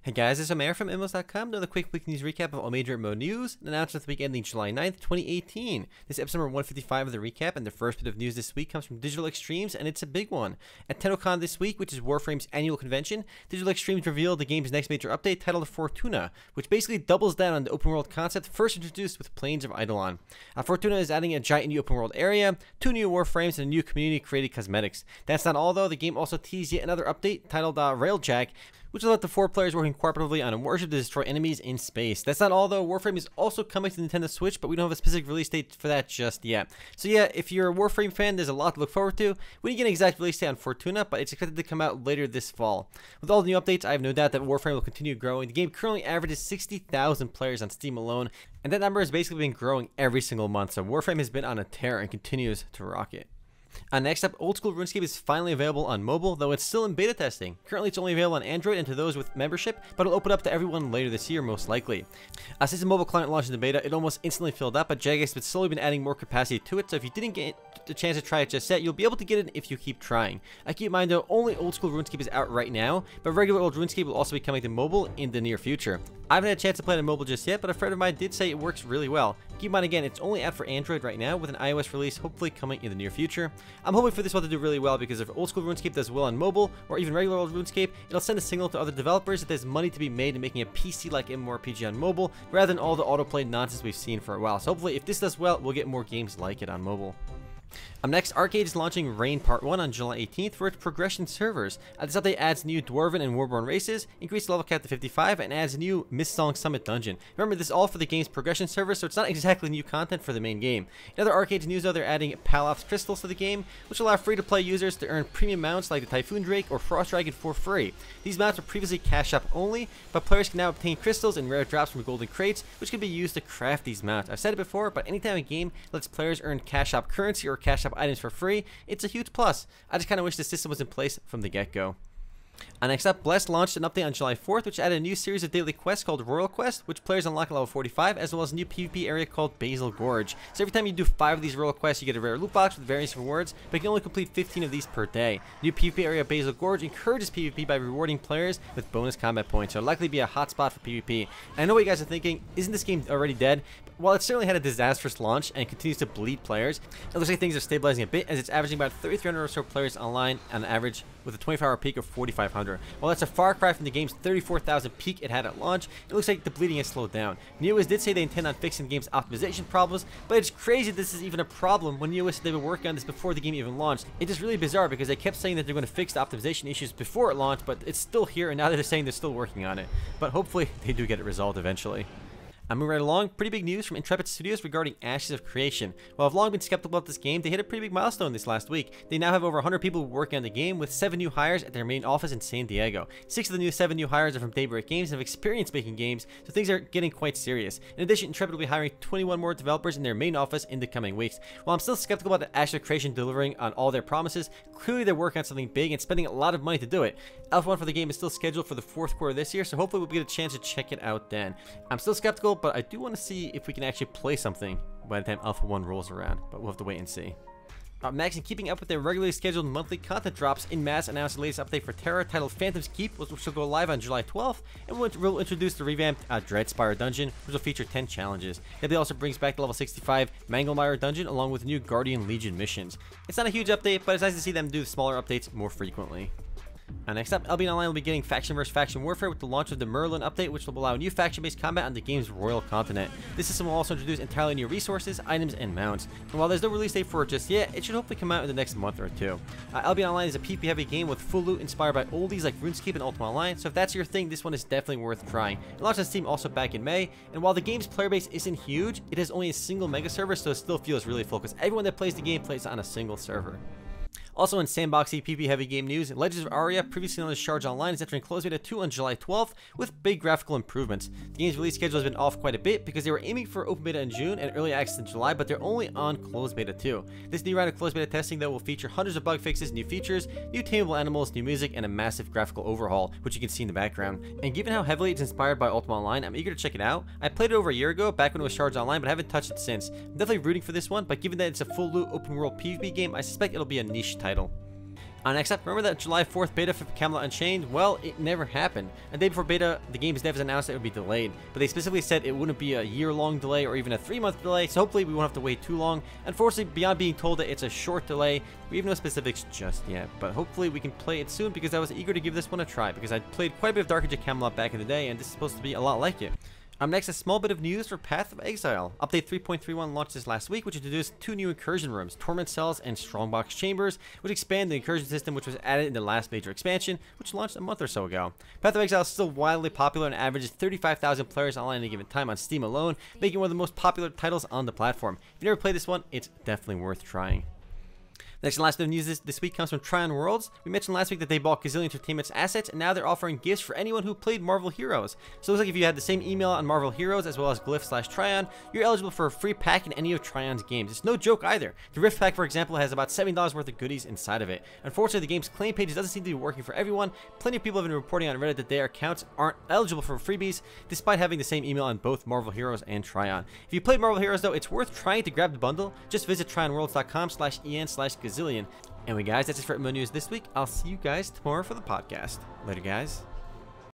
Hey guys, this is Aria from MMOs.com. Another quick weekly news recap of all major MMO news, announced this week ending July 9th, 2018. This is episode number 155 of the recap, and the first bit of news this week comes from Digital Extremes, and it's a big one. At TennoCon this week, which is Warframe's annual convention, Digital Extremes revealed the game's next major update titled Fortuna, which basically doubles down on the open world concept first introduced with Plains of Eidolon. Fortuna is adding a giant new open world area, 2 new Warframes, and a new community-created cosmetics. That's not all though, the game also teased yet another update titled Railjack, which will let the 4 players working cooperatively on a warship to destroy enemies in space. That's not all though, Warframe is also coming to Nintendo Switch, but we don't have a specific release date for that just yet. So yeah, if you're a Warframe fan, there's a lot to look forward to. We didn't get an exact release date on Fortuna, but it's expected to come out later this fall. With all the new updates, I have no doubt that Warframe will continue growing. The game currently averages 60,000 players on Steam alone, and that number has basically been growing every single month, so Warframe has been on a tear and continues to rocket. Next up, old school Runescape is finally available on mobile, though it's still in beta testing. Currently it's only available on Android and to those with membership, but it'll open up to everyone later this year most likely. Since the mobile client launched in the beta, it almost instantly filled up, but Jagex has slowly been adding more capacity to it, so if you didn't get the chance to try it just yet, you'll be able to get it if you keep trying. Keep in mind though, only old school Runescape is out right now, but regular old Runescape will also be coming to mobile in the near future. I haven't had a chance to play it on mobile just yet, but a friend of mine did say it works really well. Keep in mind again, it's only out for Android right now, with an iOS release hopefully coming in the near future. I'm hoping for this one to do really well, because if old school Runescape does well on mobile, or even regular old Runescape, it'll send a signal to other developers that there's money to be made in making a PC-like MMORPG on mobile, rather than all the autoplay nonsense we've seen for a while. So hopefully if this does well, we'll get more games like it on mobile. Next, ArcheAge is launching Reign Part 1 on July 18th for its progression servers. This update adds new Dwarven and Warborn races, increased level cap to 55, and adds a new Mistsong Summit dungeon. Remember, this is all for the game's progression servers, so it's not exactly new content for the main game. In other ArcheAge news though, they're adding Palaf's crystals to the game, which allow free-to-play users to earn premium mounts like the Typhoon Drake or Frost Dragon for free. These mounts were previously cash shop only, but players can now obtain crystals and rare drops from golden crates, which can be used to craft these mounts. I've said it before, but anytime a game lets players earn cash shop currency or cash shop items for free, it's a huge plus. I just kind of wish the system was in place from the get-go. Next up, Bless launched an update on July 4th, which added a new series of daily quests called Royal Quest, which players unlock at level 45, as well as a new PvP area called Basil Gorge. So every time you do 5 of these Royal Quests, you get a rare loot box with various rewards, but you can only complete 15 of these per day. The new PvP area Basil Gorge encourages PvP by rewarding players with bonus combat points, so it'll likely be a hotspot for PvP. And I know what you guys are thinking, isn't this game already dead? While it certainly had a disastrous launch and continues to bleed players, it looks like things are stabilizing a bit, as it's averaging about 3,300 or so players online on average, with a 24-hour peak of 4,500. While that's a far cry from the game's 34,000 peak it had at launch, it looks like the bleeding has slowed down. NeoWiz did say they intend on fixing the game's optimization problems, but it's crazy this is even a problem when NeoWiz said they were working on this before the game even launched. It's just really bizarre because they kept saying that they're going to fix the optimization issues before it launched, but it's still here, and now they're saying they're still working on it. But hopefully they do get it resolved eventually. Moving right along, pretty big news from Intrepid Studios regarding Ashes of Creation. While I've long been skeptical about this game, they hit a pretty big milestone this last week. They now have over 100 people working on the game, with 7 new hires at their main office in San Diego. 6 of the 7 new hires are from Daybreak Games and have experience making games, so things are getting quite serious. In addition, Intrepid will be hiring 21 more developers in their main office in the coming weeks. While I'm still skeptical about the Ashes of Creation delivering on all their promises, clearly they're working on something big and spending a lot of money to do it. Alpha 1 for the game is still scheduled for the 4th quarter this year, so hopefully we'll get a chance to check it out then. I'm still skeptical, but I do want to see if we can actually play something by the time Alpha 1 rolls around, but we'll have to wait and see. Next, in keeping up with their regularly scheduled monthly content drops, InMass announced the latest update for Tera titled Phantom's Keep, which will go live on July 12th, and will introduce the revamped Dreadspire dungeon, which will feature 10 challenges. It also brings back the level 65 Manglemire dungeon, along with new Guardian Legion missions. It's not a huge update, but it's nice to see them do smaller updates more frequently. Next up, Albion Online will be getting faction vs. faction warfare with the launch of the Merlin update, which will allow new faction-based combat on the game's royal continent. This system will also introduce entirely new resources, items, and mounts. And while there's no release date for it just yet, it should hopefully come out in the next month or two. Albion Online is a PvP-heavy game with full loot inspired by oldies like RuneScape and Ultima Online, so if that's your thing, this one is definitely worth trying. It launched on Steam also back in May, and while the game's player base isn't huge, it has only a single mega server, so it still feels really full, because everyone that plays the game plays on a single server. Also in sandboxy PvP heavy game news, Legends of Aria, previously known as Charge Online, is entering closed beta 2 on July 12th with big graphical improvements. The game's release schedule has been off quite a bit because they were aiming for open beta in June and early access in July, but they're only on closed beta 2. This new round of closed beta testing though will feature hundreds of bug fixes, new features, new tameable animals, new music, and a massive graphical overhaul, which you can see in the background. And given how heavily it's inspired by Ultima Online, I'm eager to check it out. I played it over a year ago, back when it was Charge Online, but I haven't touched it since. I'm definitely rooting for this one, but given that it's a full loot open world PvP game, I suspect it'll be a niche title. Next up, remember that July 4th beta for Camelot Unchained? Well, it never happened. A day before beta, the game's devs announced that it would be delayed, but they specifically said it wouldn't be a year-long delay or even a 3-month delay, so hopefully we won't have to wait too long. Unfortunately, beyond being told that it's a short delay, we have no specifics just yet, but hopefully we can play it soon because I was eager to give this one a try because I played quite a bit of ArcheAge Camelot back in the day, and this is supposed to be a lot like it. Next, a small bit of news for Path of Exile. Update 3.31 launched this last week, which introduced 2 new incursion rooms, Torment Cells and Strongbox Chambers, which expand the incursion system which was added in the last major expansion, which launched a month or so ago. Path of Exile is still wildly popular and averages 35,000 players online at any given time on Steam alone, making it one of the most popular titles on the platform. If you never played this one, it's definitely worth trying. Next and last bit of news this week comes from Trion Worlds. We mentioned last week that they bought Gazillion Entertainment's assets, and now they're offering gifts for anyone who played Marvel Heroes. So it looks like if you had the same email on Marvel Heroes as well as Glyph/Trion, you're eligible for a free pack in any of Trion's games. It's no joke either. The Rift Pack, for example, has about $70 worth of goodies inside of it. Unfortunately, the game's claim page doesn't seem to be working for everyone. Plenty of people have been reporting on Reddit that their accounts aren't eligible for freebies, despite having the same email on both Marvel Heroes and Trion. If you played Marvel Heroes, though, it's worth trying to grab the bundle. Just visit trionworlds.com/en/Gazillion. Anyway, guys, that's it for MMO News this week. I'll see you guys tomorrow for the podcast. Later, guys.